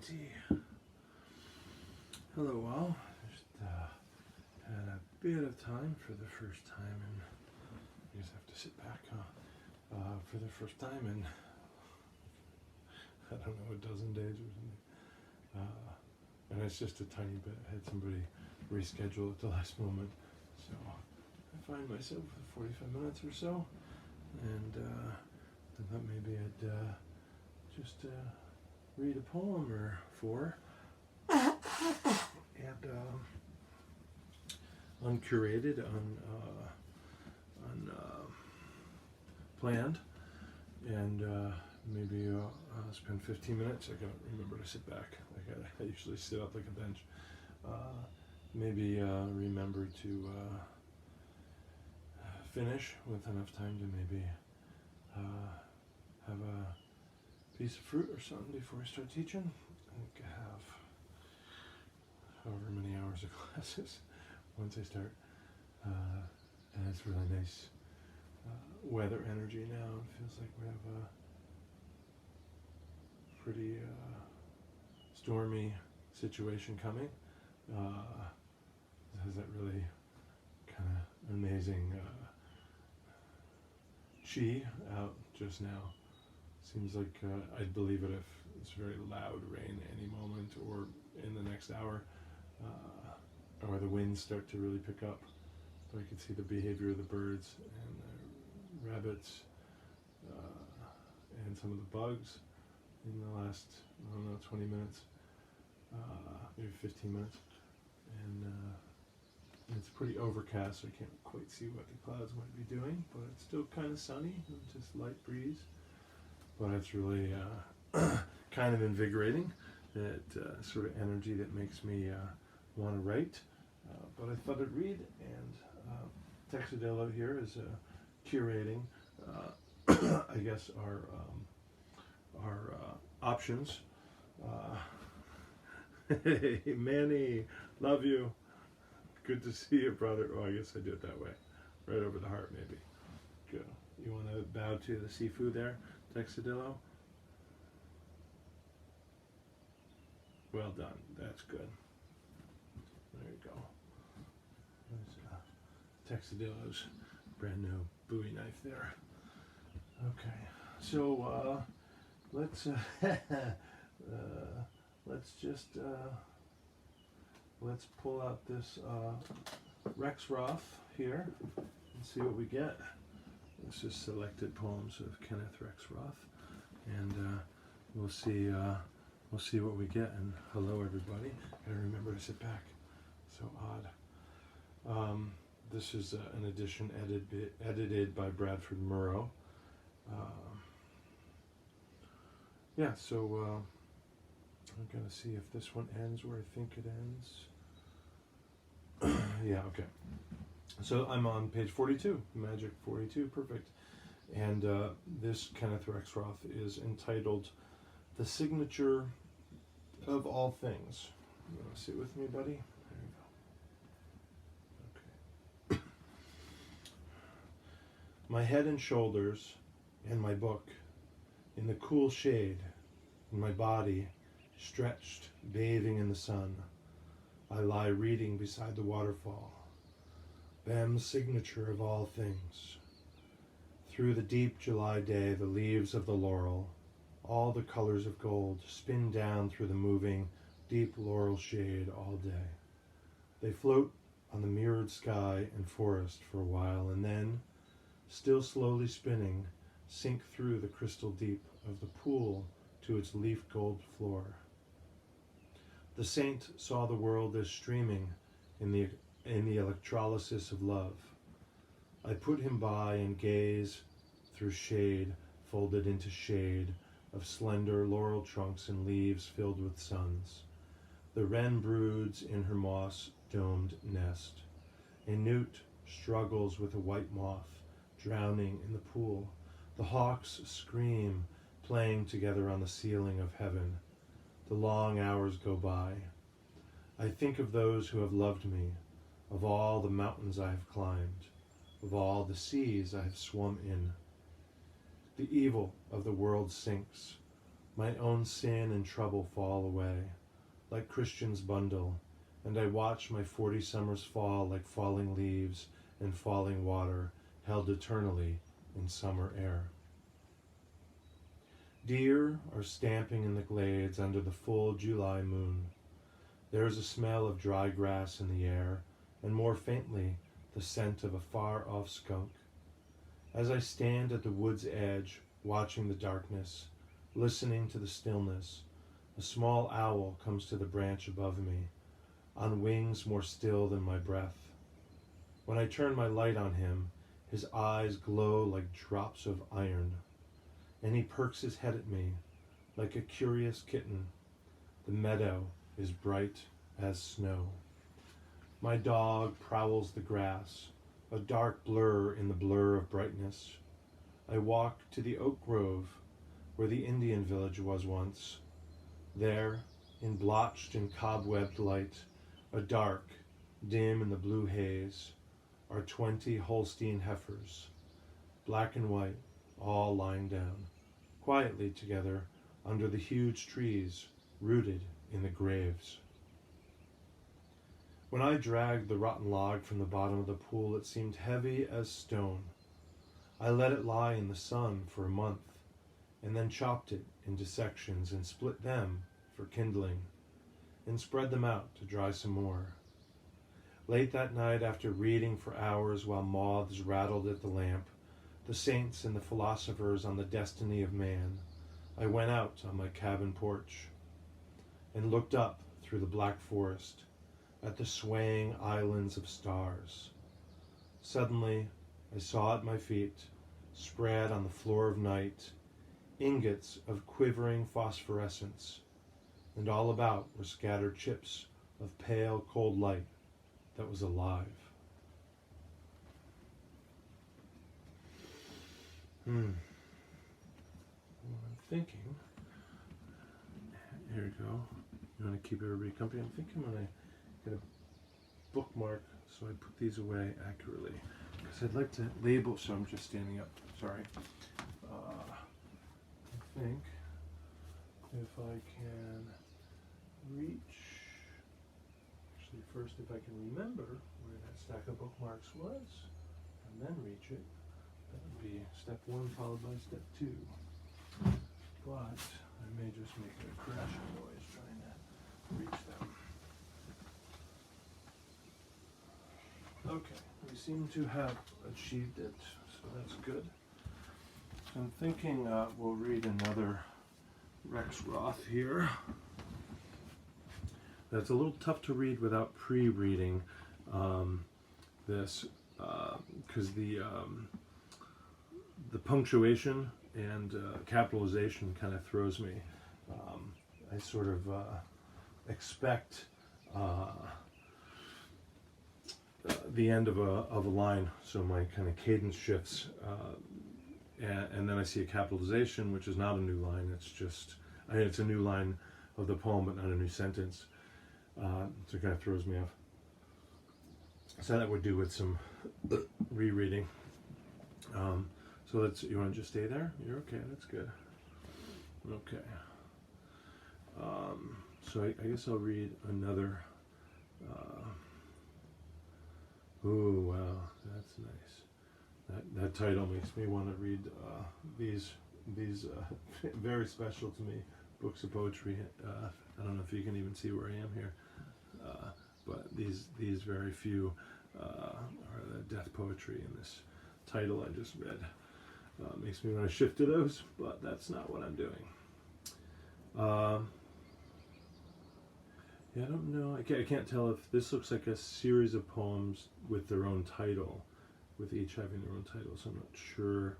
Alrighty. Hello all. Just had a bit of time for the first time, and I just have to sit back for the first time in I don't know, a dozen days or something. And it's just a tiny bit. I had somebody reschedule at the last moment, so I find myself with 45 minutes or so, and I thought maybe I'd just read a poem or four, and uncurated, planned, and maybe spend 15 minutes. I gotta remember to sit back. I usually sit up like a bench. Maybe remember to finish with enough time to maybe have a piece of fruit or something before I start teaching. I think I have however many hours of classes once I start. And it's really nice weather energy now. It feels like we have a pretty stormy situation coming. It has that really kind of amazing chi out just now. Seems like I'd believe it if it's very loud rain any moment, or in the next hour, or the winds start to really pick up. So I can see the behavior of the birds and the rabbits and some of the bugs in the last, I don't know, 20 minutes, maybe 15 minutes. And it's pretty overcast, so I can't quite see what the clouds might be doing, but it's still kind of sunny, just light breeze. But it's really kind of invigorating, that sort of energy that makes me want to write. But I thought I'd read, and Texadillo here is curating, I guess, our options. Hey, Manny, love you. Good to see you, brother. Oh, I guess I do it that way. Right over the heart, maybe. Good. You want to bow to the seafood there, Texadillo? Well done. That's good. There you go. There's Texadillo's brand new Bowie knife there. Okay. So let's let's pull out this Rexroth here and see what we get. This is selected poems of Kenneth Rexroth, and we'll see what we get. And hello, everybody. Gotta remember to sit back. So odd. This is an edition edited by Bradford Murrow. Yeah. So I'm gonna see if this one ends where I think it ends. Yeah. Okay. So I'm on page 42, Magic 42, perfect. And this Kenneth Rexroth is entitled "The Signature of All Things." You want to sit with me, buddy? There you go. Okay. My head and shoulders, and my book, in the cool shade, and my body, stretched, bathing in the sun. I lie reading beside the waterfall. Bam's signature of all things. Through the deep July day, the leaves of the laurel, all the colors of gold, spin down through the moving, deep laurel shade all day. They float on the mirrored sky and forest for a while, and then, still slowly spinning, sink through the crystal deep of the pool to its leaf gold floor. The saint saw the world as streaming in the electrolysis of love. I put him by and gaze through shade folded into shade of slender laurel trunks and leaves filled with suns. The wren broods in her moss-domed nest. A newt struggles with a white moth, drowning in the pool. The hawks scream, playing together on the ceiling of heaven. The long hours go by. I think of those who have loved me, of all the mountains I have climbed, of all the seas I have swum in. The evil of the world sinks. My own sin and trouble fall away, like Christian's bundle, and I watch my 40 summers fall like falling leaves and falling water, held eternally in summer air. Deer are stamping in the glades under the full July moon. There is a smell of dry grass in the air, and more faintly, the scent of a far-off skunk. As I stand at the wood's edge, watching the darkness, listening to the stillness, a small owl comes to the branch above me, on wings more still than my breath. When I turn my light on him, his eyes glow like drops of iron, and he perks his head at me like a curious kitten. The meadow is bright as snow. My dog prowls the grass, a dark blur in the blur of brightness. I walk to the oak grove where the Indian village was once. There, in blotched and cobwebbed light, a dark, dim in the blue haze, are 20 Holstein heifers, black and white, all lying down, quietly together under the huge trees rooted in the graves. When I dragged the rotten log from the bottom of the pool, it seemed heavy as stone. I let it lie in the sun for a month, and then chopped it into sections and split them for kindling, and spread them out to dry some more. Late that night, after reading for hours while moths rattled at the lamp, the saints and the philosophers on the destiny of man, I went out on my cabin porch and looked up through the black forest at the swaying islands of stars. Suddenly, I saw at my feet, spread on the floor of night, ingots of quivering phosphorescence, and all about were scattered chips of pale, cold light that was alive. Well, I'm thinking, here we go. You want to keep everybody company? I'm thinking when I get a bookmark, so I put these away accurately. Because I'd like to label, so I'm just standing up, sorry. I think if I can reach, actually first if I can remember where that stack of bookmarks was, and then reach it, that would be step 1 followed by step 2. But I may just make a crashing noise trying to reach them. Okay, we seem to have achieved it, so that's good. So I'm thinking we'll read another Rexroth here. That's a little tough to read without pre-reading this, because the punctuation and capitalization kind of throws me. I sort of expect the end of a line, so my kind of cadence shifts, and then I see a capitalization, which is not a new line. It's just, it's a new line of the poem, but not a new sentence. So it kind of throws me off. So that would do with some rereading. So you want to just stay there? You're okay, that's good. Okay. So I guess I'll read another. Oh, wow, that's nice. That title makes me want to read these very special to me books of poetry. I don't know if you can even see where I am here, but these very few are the death poetry in this title I just read. Makes me want to shift to those, but that's not what I'm doing. Yeah, I don't know. I can't tell if this looks like a series of poems with their own title, with each having their own title, so I'm not sure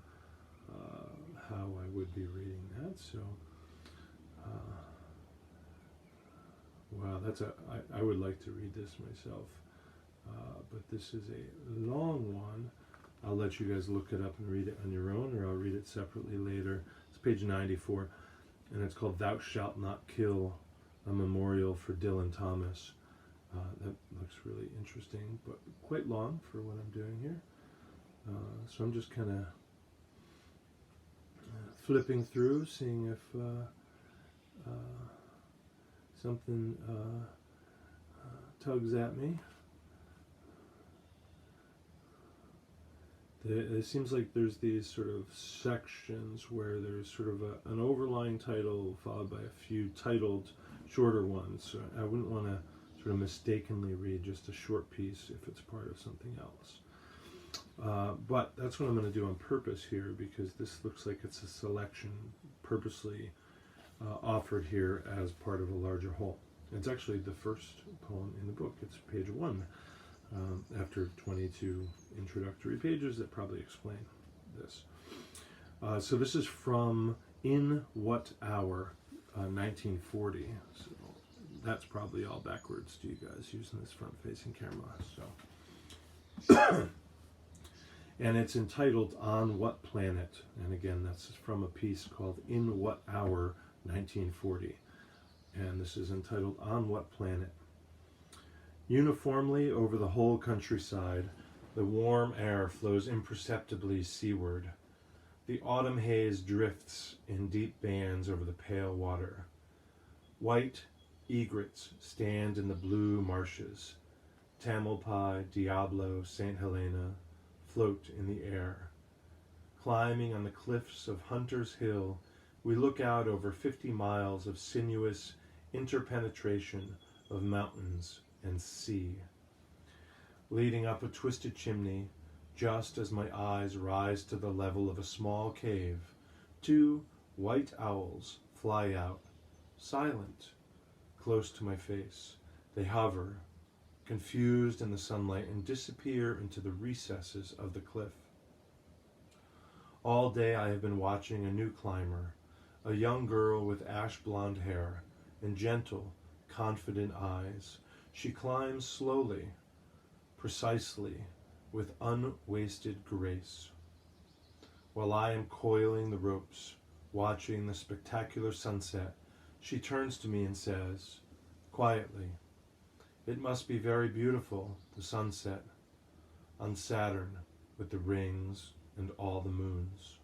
how I would be reading that. So, wow, I would like to read this myself, but this is a long one. I'll let you guys look it up and read it on your own, or I'll read it separately later. It's page 94, and it's called Thou Shalt Not Kill, a memorial for Dylan Thomas. That looks really interesting, but quite long for what I'm doing here. So I'm just kind of flipping through, seeing if something tugs at me. It seems like there's these sort of sections where there's sort of an overlying title followed by a few titled shorter ones. So I wouldn't want to sort of mistakenly read just a short piece if it's part of something else. But that's what I'm going to do on purpose here, because this looks like it's a selection purposely offered here as part of a larger whole. It's actually the first poem in the book. It's page 1. After 22 introductory pages that probably explain this. So this is from In What Hour, 1940. So that's probably all backwards to you guys using this front-facing camera. So, and it's entitled On What Planet? And again, that's from a piece called In What Hour, 1940. And this is entitled On What Planet? Uniformly over the whole countryside, the warm air flows imperceptibly seaward. The autumn haze drifts in deep bands over the pale water. White egrets stand in the blue marshes. Tamalpais, Diablo, St. Helena float in the air. Climbing on the cliffs of Hunter's Hill, we look out over 50 miles of sinuous interpenetration of mountains and sea. Leading up a twisted chimney, just as my eyes rise to the level of a small cave, 2 white owls fly out, silent, close to my face. They hover, confused in the sunlight, and disappear into the recesses of the cliff. All day I have been watching a new climber, a young girl with ash blonde hair and gentle, confident eyes. She climbs slowly, precisely, with unwasted grace. While I am coiling the ropes, watching the spectacular sunset, she turns to me and says, quietly, "It must be very beautiful, the sunset, on Saturn with the rings and all the moons."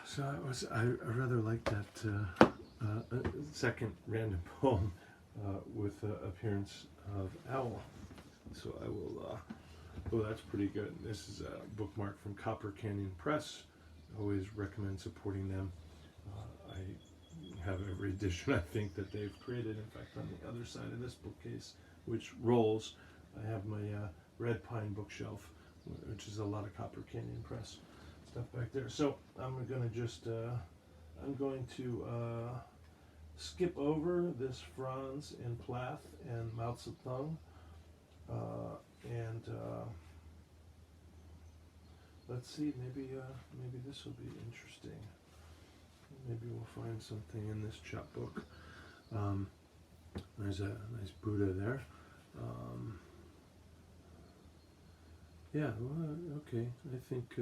So I rather like that second random poem with the appearance of owl. So I will, oh, that's pretty good. This is a bookmark from Copper Canyon Press. Always recommend supporting them. I have every edition, I think, that they've created. In fact, on the other side of this bookcase, which rolls, I have my Red Pine bookshelf, which is a lot of Copper Canyon Press stuff back there. So I'm going to just, I'm going to skip over this Franz and Plath and Mao Zedong, and let's see, maybe this will be interesting. Maybe we'll find something in this chapbook. There's a nice Buddha there. Yeah, well, okay. I think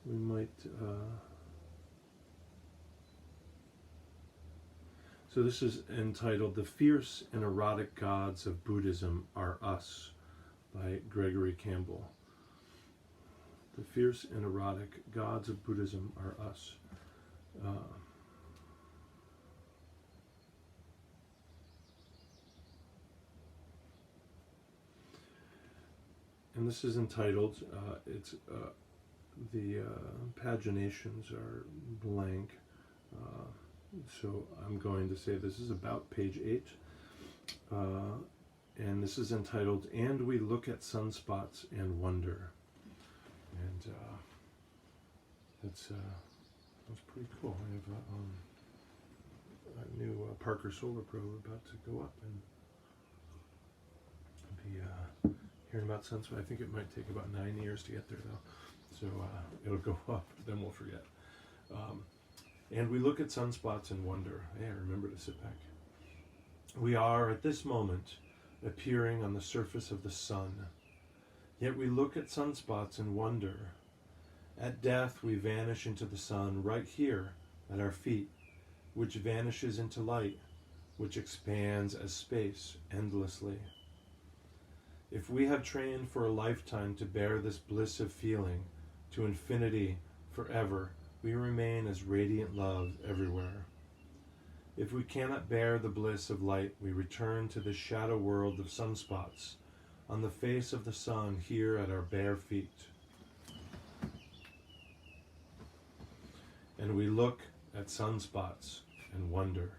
we might. So this is entitled "The Fierce and Erotic Gods of Buddhism Are Us" by Gregory Campbell. The fierce and erotic gods of Buddhism are us. And this is entitled, the paginations are blank, so I'm going to say this is about page 8, and this is entitled, "And We Look at Sunspots and Wonder." And that's pretty cool. I have a new Parker Solar Probe about to go up, and be hearing about sunspots. I think it might take about 9 years to get there, though. So it'll go up, then we'll forget. And we look at sunspots and wonder. Hey, remember to sit back. We are, at this moment, appearing on the surface of the sun. Yet we look at sunspots and wonder. At death we vanish into the sun right here at our feet, which vanishes into light, which expands as space endlessly. If we have trained for a lifetime to bear this bliss of feeling, to infinity, forever, we remain as radiant love everywhere. If we cannot bear the bliss of light, we return to the shadow world of sunspots, on the face of the sun here at our bare feet. And we look at sunspots and wonder.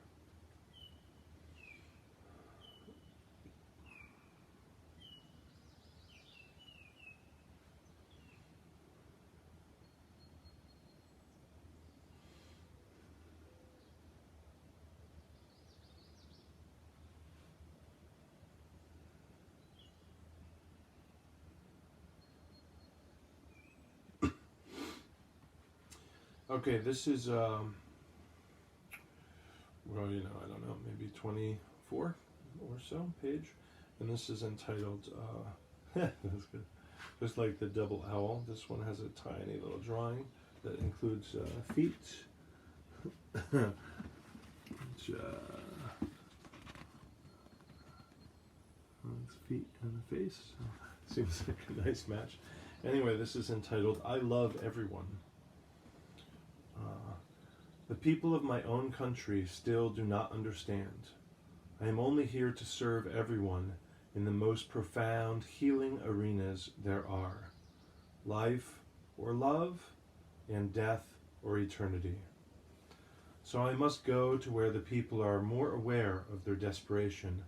Okay, this is, well, you know, I don't know, maybe 24 or so page. And this is entitled, that's good. Just like the double owl, this one has a tiny little drawing that includes feet. Which, it's feet and a face. So seems like a nice match. Anyway, this is entitled, I Love Everyone. The people of my own country still do not understand. I am only here to serve everyone in the most profound healing arenas there are. Life or love, and death or eternity. So I must go to where the people are more aware of their desperation,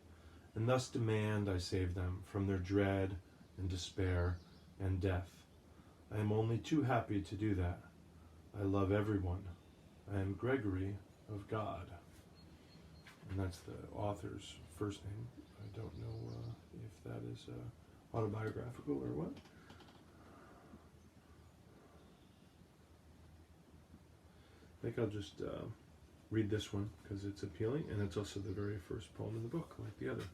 and thus demand I save them from their dread and despair and death. I am only too happy to do that. I love everyone. I am Gregory of God. And that's the author's first name. I don't know if that is autobiographical or what. I think I'll just read this one because it's appealing, and it's also the very first poem in the book, like the other.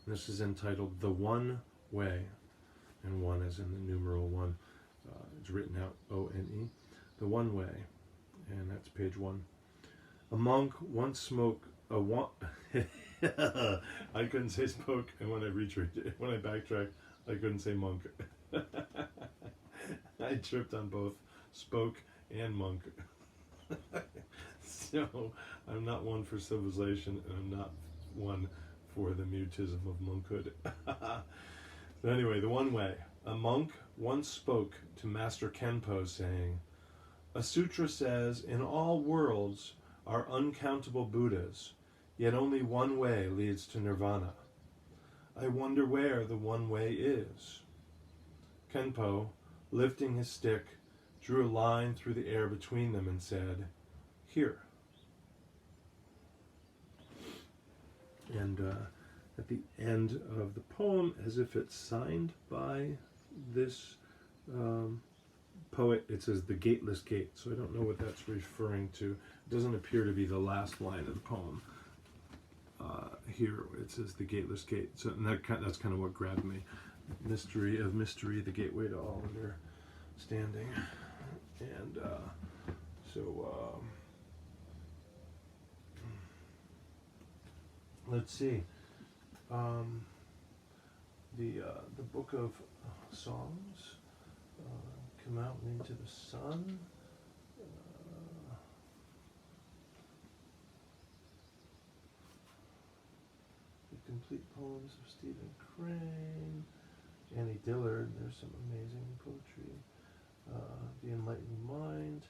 And this is entitled The One Way, and one as in the numeral one. It's written out O-N-E. The One Way, and that's page 1. A monk once smoked a one. I couldn't say spoke, and when I backtracked, I couldn't say monk. I tripped on both spoke and monk. So I'm not one for civilization, and I'm not one for the mutism of monkhood. So anyway, the one way. A monk once spoke to Master Campbell, saying, "A sutra says, in all worlds are uncountable Buddhas, yet only one way leads to nirvana. I wonder where the one way is." Kenpo, lifting his stick, drew a line through the air between them and said, "Here." And at the end of the poem, as if it's signed by this poet, it says the gateless gate. So I don't know what that's referring to. It doesn't appear to be the last line of the poem. Here it says the gateless gate. So and that's kind of what grabbed me. Mystery of mystery, the gateway to all understanding. And let's see. The book of songs, Come Out Into the Sun. The Complete Poems of Stephen Crane. Annie Dillard, there's some amazing poetry. The Enlightened Mind,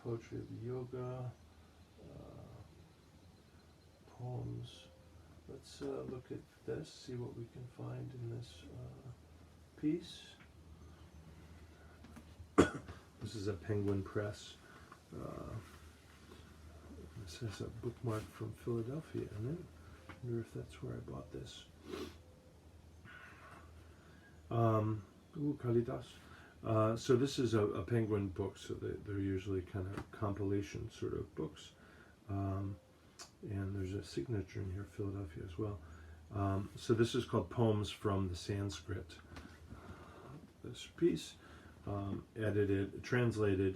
Poetry of Yoga, poems. Let's look at this, see what we can find in this piece. This is a Penguin Press. This has a bookmark from Philadelphia in it. I wonder if that's where I bought this. Kalidas. So this is a Penguin book, so they're usually kind of compilation sort of books. And there's a signature in here, Philadelphia as well. So this is called Poems from the Sanskrit. This piece, translated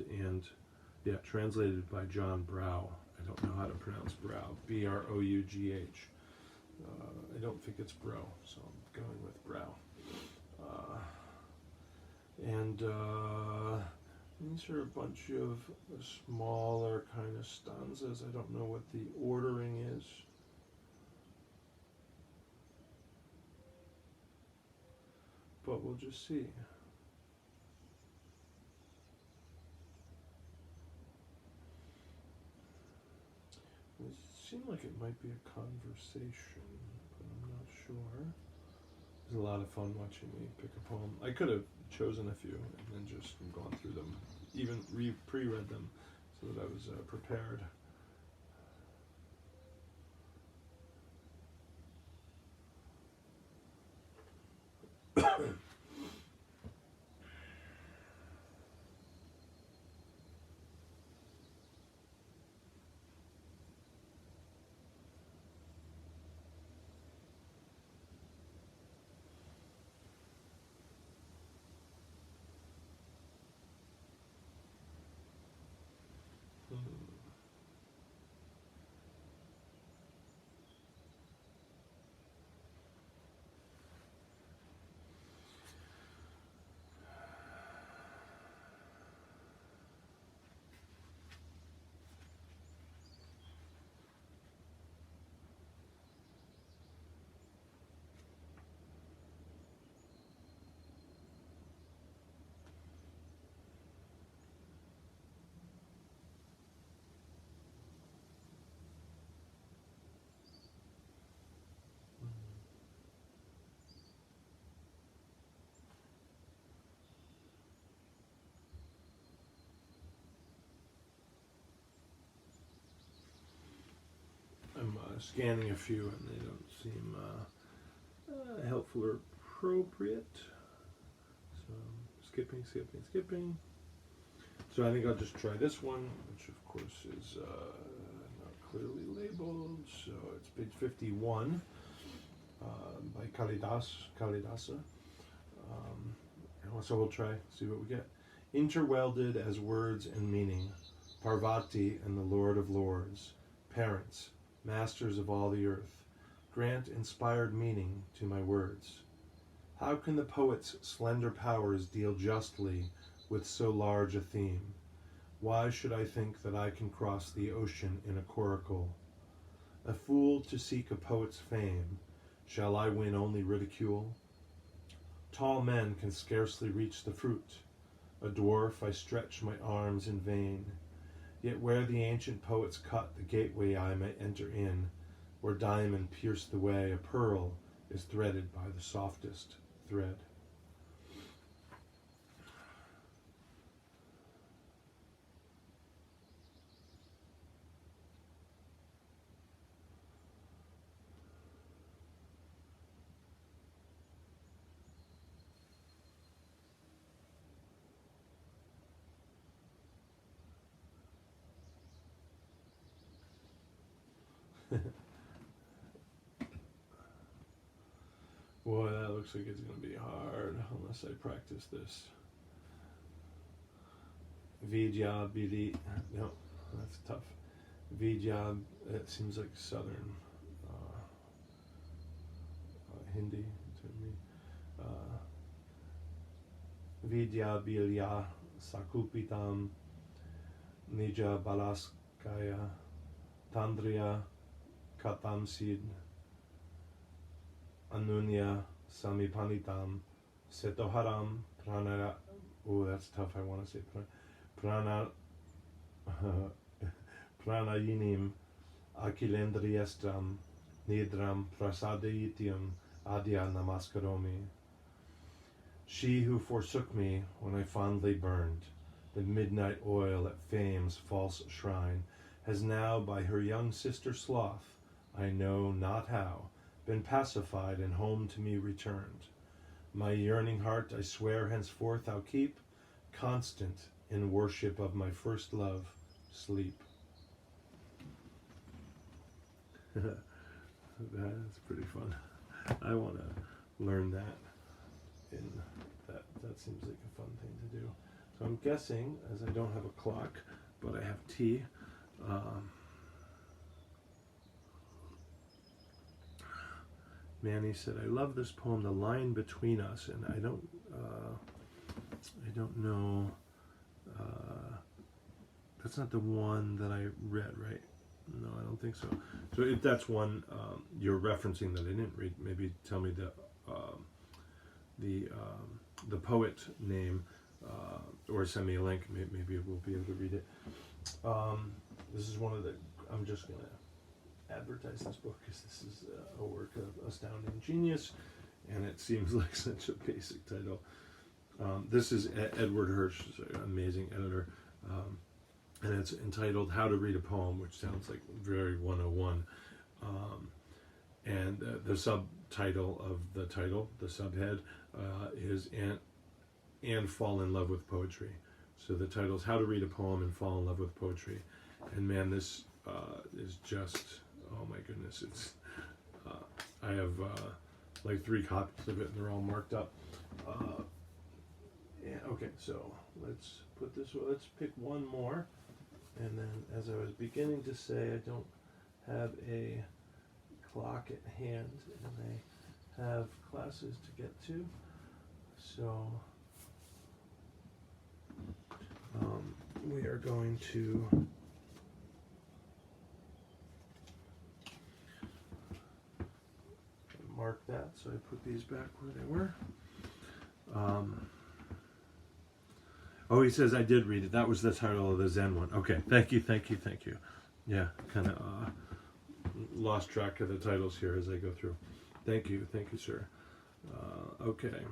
by John Brough. I don't know how to pronounce Brough. B-R-O-U-G-H. I don't think it's Brough, so I'm going with Brough. And these are a bunch of smaller kind of stanzas. I don't know what the ordering is. But we'll just see. It seemed like it might be a conversation, but I'm not sure. It was a lot of fun watching me pick a poem. I could have chosen a few and then just gone through them, even pre-read them, so that I was prepared. I'm scanning a few and they don't seem helpful or appropriate. So skipping. So I think I'll just try this one, which of course is not clearly labeled. So it's page 51 by Kalidasa. So we'll try, see what we get. Interwelded as words and meaning, Parvati and the Lord of Lords, parents, masters of all the earth, grant inspired meaning to my words. How can the poet's slender powers deal justly with so large a theme? Why should I think that I can cross the ocean in a coracle? A fool to seek a poet's fame, shall I win only ridicule? Tall men can scarcely reach the fruit. A dwarf I stretch my arms in vain. Yet where the ancient poets cut the gateway I may enter in, where diamond pierced the way, a pearl is threaded by the softest thread. Boy, that looks like it's going to be hard unless I practice this. Vidya Bili. No, that's tough. Vidya, it seems like Southern Hindi to me. Vidya Bilya Sakupitam Nija Balaskaya Tandriya Katamsid Anunya Samipanitam Setoharam Pranara. Oh, that's tough. I want to say Pranayinim Akilendriyastram Nidram Prasadayitiam Adya Namaskaromi. She who forsook me when I fondly burned the midnight oil at fame's false shrine has now by her young sister Sloth, I know not how, been pacified and home to me returned. My yearning heart I swear henceforth I'll keep constant in worship of my first love, sleep. That's pretty fun. I want to learn that. That seems like a fun thing to do. So I'm guessing, as I don't have a clock, but I have tea. Manny said, I love this poem, The Line Between Us, and I don't, I don't know. That's not the one that I read, right? No, I don't think so. So if that's one you're referencing that I didn't read, maybe tell me the poet name, or send me a link. Maybe we'll be able to read it. This is one of the. I'm just gonna advertise this book because this is a work of astounding genius, and it seems like such a basic title. This is Edward Hirsch, an amazing editor, and it's entitled "How to Read a Poem," which sounds like very 101. And the subtitle of the title, the subhead, is and Fall in Love with Poetry. So the title is How to Read a Poem and Fall in Love with Poetry. And man, this is just, oh my goodness, it's, I have like 3 copies of it and they're all marked up. Yeah, okay, so let's put this, let's pick one more. And then as I was beginning to say, I don't have a clock at hand and I have classes to get to. So we are going to mark that, so I put these back where they were. Oh, he says I did read it. That was the title of the Zen one. Okay, thank you. Yeah, kind of lost track of the titles here as I go through. Thank you, sir. Okay,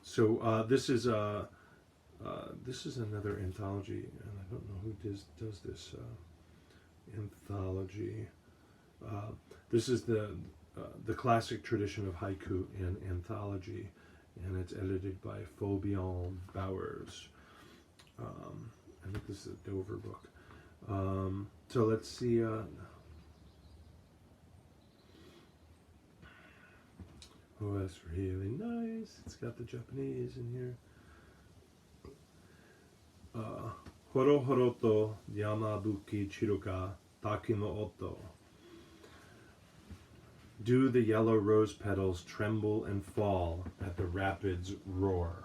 so this is another anthology, and I don't know who does this anthology. This is the classic tradition of haiku and anthology, and it's edited by Fabian Bowers. I think this is a Dover book. So let's see. Oh, that's really nice. It's got the Japanese in here. Horo horo to yamabuki chiruka taki no oto. Do the yellow rose petals tremble and fall at the rapids roar?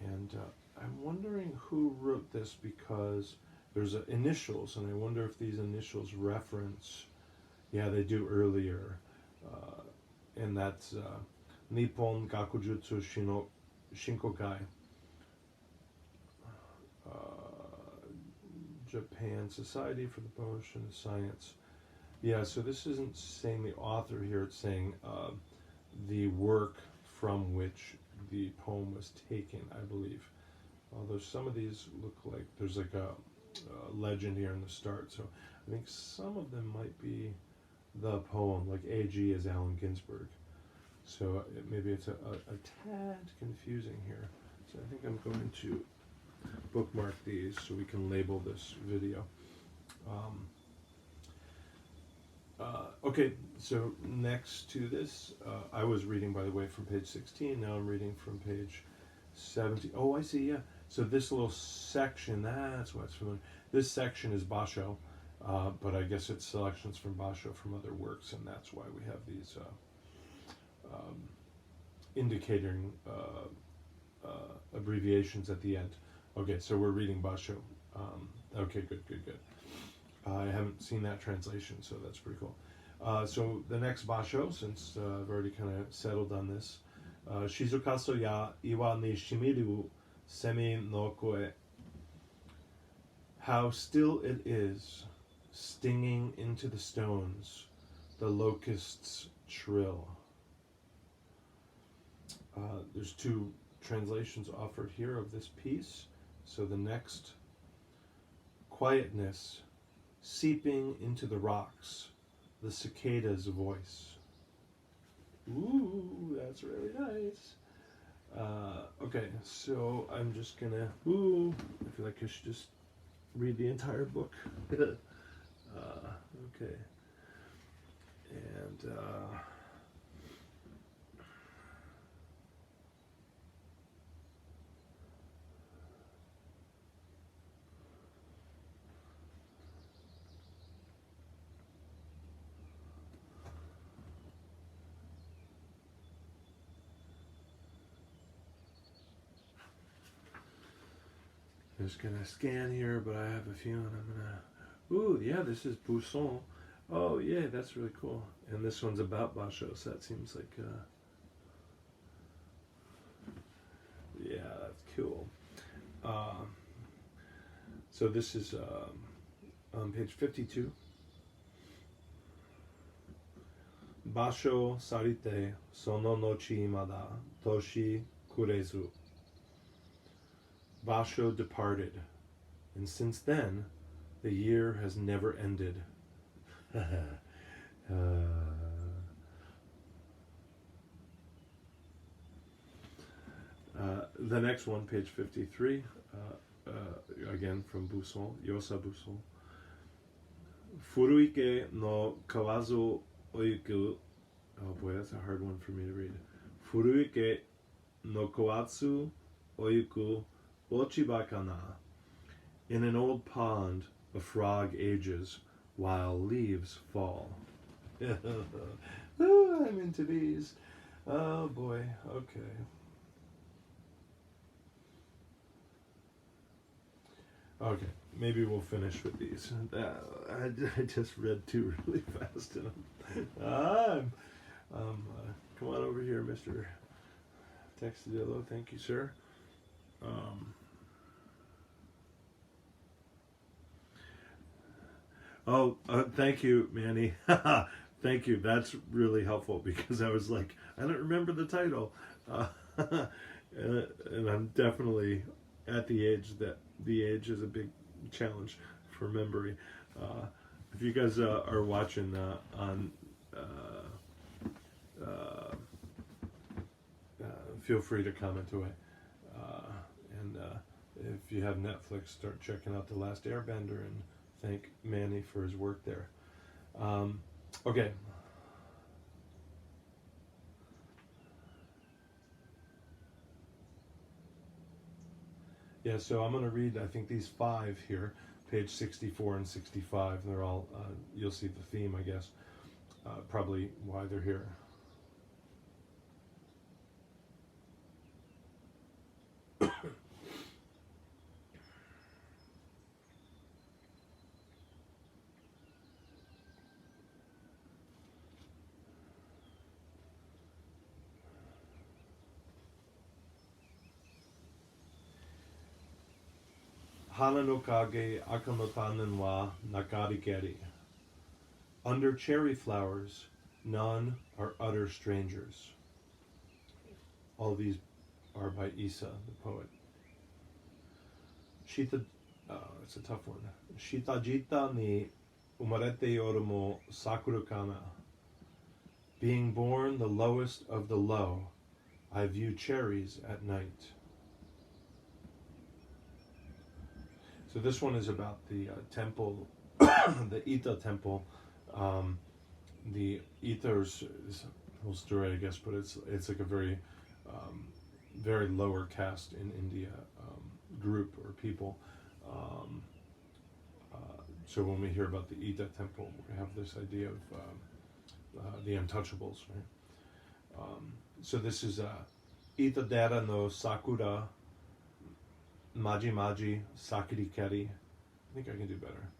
And I'm wondering who wrote this, because there's initials, and I wonder if these initials reference, yeah, they do earlier, and that's Nippon Gakujutsu Shinkokai, Japan Society for the Promotion of Science. Yeah, so this isn't saying the author here, it's saying the work from which the poem was taken, I believe. Although some of these look like, there's like a legend here in the start, so I think some of them might be the poem, like AG is Allen Ginsberg. So maybe it's a tad confusing here. So I think I'm going to bookmark these so we can label this video. Okay, so next to this, I was reading, by the way, from page 16. Now I'm reading from page 17. Oh, I see, yeah. So this little section, that's what's familiar. This section is Bashō, but I guess it's selections from Bashō from other works, and that's why we have these indicating abbreviations at the end. Okay, so we're reading Bashō. Okay, good. I haven't seen that translation, so that's pretty cool. So the next Bashō, since I've already kind of settled on this, Shizukaso ya iwa ni shimiru semi no koe. How still it is, stinging into the stones, the locusts trill. There's 2 translations offered here of this piece. So the next, quietness seeping into the rocks, the cicada's voice. Ooh, that's really nice. Okay, so I'm just gonna, I feel like I should just read the entire book. Okay. And, I'm just gonna scan here, but I have a feeling I'm gonna. Ooh, yeah, this is Buson. Oh, yeah, that's really cool. And this one's about Bashō, so that seems like. Yeah, that's cool. So this is on page 52. Bashō sarite sono nochi mada toshi kurezu. Bashō departed, and since then, the year has never ended. The next one, page 53, again from Buson, Yosa Buson. Furuike no kawazu oiku. Oh boy, that's a hard one for me to read. Furuike no kawazu oiku ochibakana. In an old pond, a frog ages while leaves fall. Ooh, I'm into these. Oh boy, okay. Okay, maybe we'll finish with these. I just read two really fast. And come on over here, Mr. Textadillo. Thank you, sir. Thank you, Manny. Thank you. That's really helpful because I was like, I don't remember the title. And I'm definitely at the age is a big challenge for memory. If you guys are watching on, feel free to comment away. And if you have Netflix, start checking out The Last Airbender and thank Manny for his work there. Okay. Yeah, so I'm going to read, I think, these 5 here, page 64 and 65. They're all, you'll see the theme, I guess, probably why they're here. Hana no kage aka no tanen wa nakarikeri. Under cherry flowers, none are utter strangers. All these are by Issa, the poet. Shita, it's a tough one. Shitajita ni umarete yorumo sakura kana. Being born the lowest of the low, I view cherries at night. So this one is about the temple, the Issa temple. The Issa is a whole story, I guess, but it's like a very, very lower caste in India group or people. So when we hear about the Issa temple, we have this idea of the untouchables, right? So this is Issa dara no sakura Maji Maji Sakiri Keri. I think I can do better.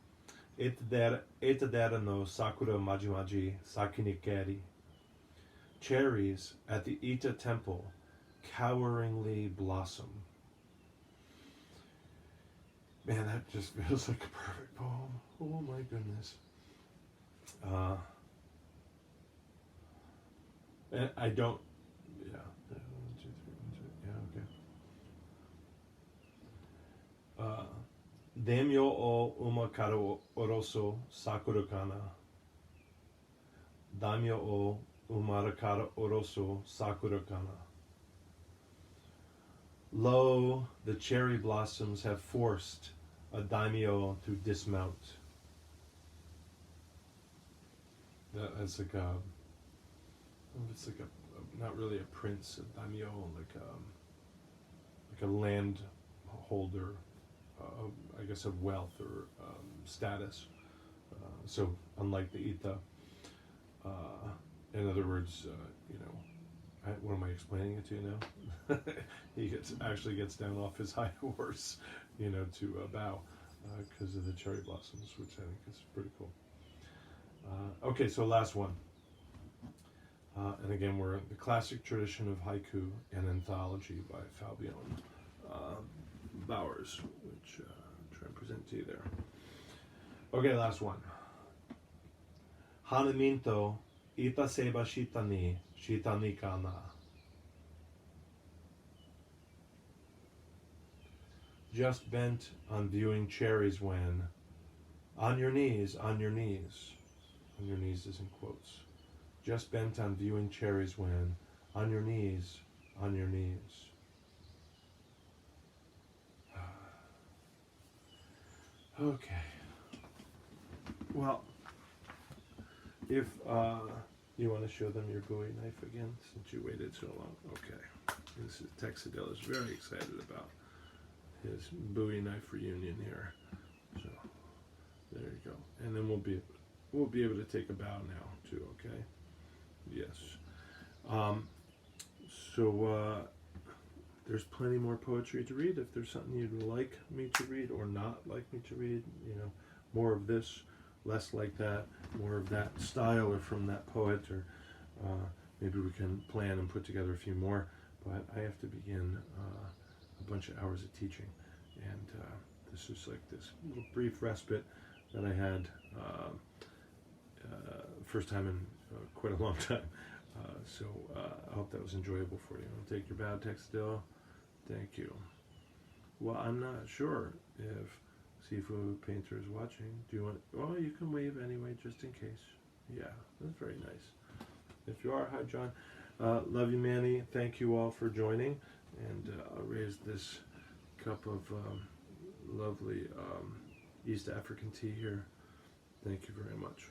Ita dara no Sakura Maji Maji Sakini Keri. Cherries at the Issa temple coweringly blossom. Man, that just feels like a perfect poem. Oh my goodness. And I don't. Yeah. 1, 2, 3, 1, 2. Yeah. Okay. Daimyo o umakara oroso sakura kana. Daimyo o umarakara oroso sakura kana. Lo, the cherry blossoms have forced a daimyo to dismount. That's like a, it's like a, not really a prince, a daimyo, like a land holder, I guess of wealth or status. So unlike the Issa, in other words, what am I explaining it to you now? He actually gets down off his high horse, to bow because of the cherry blossoms, which I think is pretty cool. Okay, so last one. And again, we're in the classic tradition of haiku and anthology by Fabian Bowers, which I'll try and present to you there. Okay, last one. Hanaminto ita seba shitani shitani kana. Just bent on viewing cherries when on your knees, on your knees. On your knees is in quotes. Just bent on viewing cherries when on your knees, on your knees. Okay. Well, if you want to show them your Bowie knife again, since you waited so long. Okay. This is Texadell is very excited about his Bowie knife reunion here. So there you go. And then we'll be able to take a bow now too. Okay. Yes. So there's plenty more poetry to read. If there's something you'd like me to read or not like me to read, more of this, less like that, more of that style or from that poet, or maybe we can plan and put together a few more. But I have to begin a bunch of hours of teaching, and this is like this little brief respite that I had first time in quite a long time. So I hope that was enjoyable for you. I'll take your bow, Texadell. Thank you. Well, I'm not sure if Seafood Painter is watching. Do you want? Oh, you can wave anyway, just in case. Yeah, that's very nice. If you are, hi John. Love you, Manny. Thank you all for joining, and I'll raise this cup of lovely East African tea here. Thank you very much.